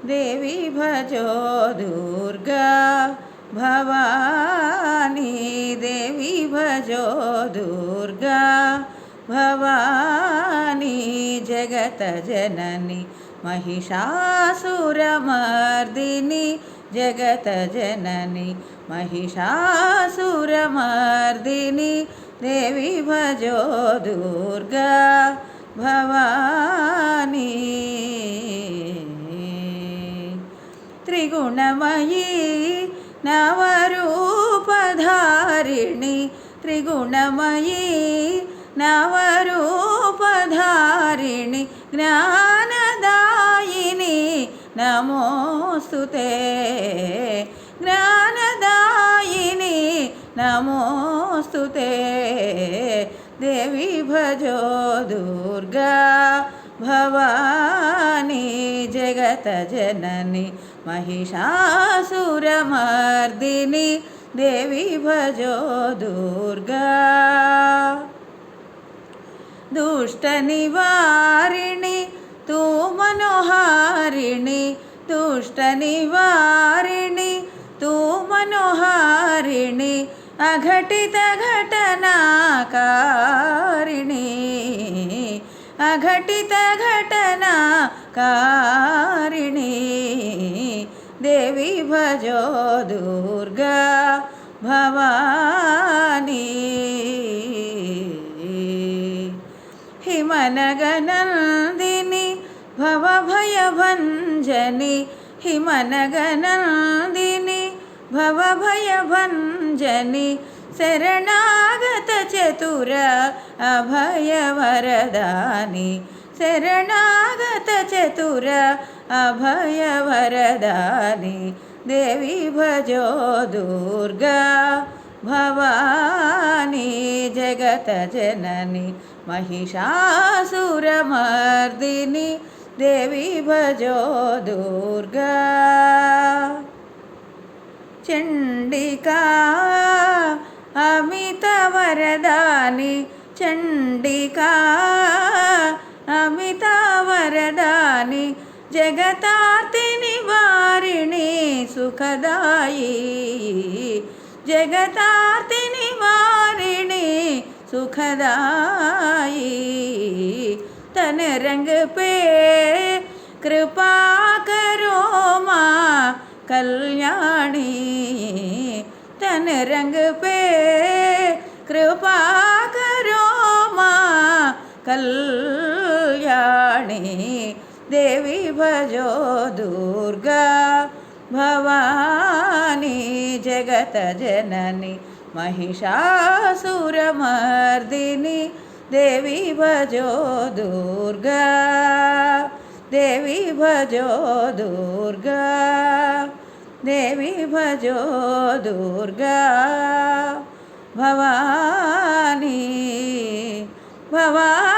देवी भजो दुर्गा भवानी, देवी भजो दुर्गा भवानी, जगत जननी महिषासुरमर्दिनी, जगत जननी महिषासुरमर्दिनी, देवी भजो दुर्गा भवानी। त्रिगुणमयी नवरूपधारिणी, त्रिगुणमयी नवरूपधारिणी, ज्ञानदायिनी नमोस्तुते, ज्ञानदायिनी नमोस्तुते, देवी भजो दुर्गा भवानी, जगत जननी महिषासुरमर्दिनी, देवी भजो दुर्गा। दुष्ट निवारिणी तू मनोहारिणी, दुष्ट निवारिणी तू मनोहारिणी, अघटित घटनाकारिणी, अघटित घटनाकारिणी, देवी भजो दुर्गा भवानी। हिमनगनन्दिनी भवभयभञ्जनी, हिमनगनन्दिनी भवभयभञ्जनी, शरणागत चतुर अभयवरदानी, शरणागत चतुर अभयवरदानी, देवी भजो दुर्गा भवानी, जगत जननी महिषासुरमर्दिनी, देवी भजो दुर्गा। चंडिका अमितवरदानी, चंडिका अमितवरदानी, जगतार्ति निवारिणी सुखदायी, जगतार्ति निवारिणी सुखदायी, तन रंग पे कृपा करो माँ कल्याणी, तन रंग पे कृपा करो माँ कल्याणी, देवी भजो दुर्गा भवानी, जगत जननी महिषासुरमर्दिनी, देवी भजो दुर्गा, देवी भजो दुर्गा, देवी भजो दुर्गा भवानी, भवानी।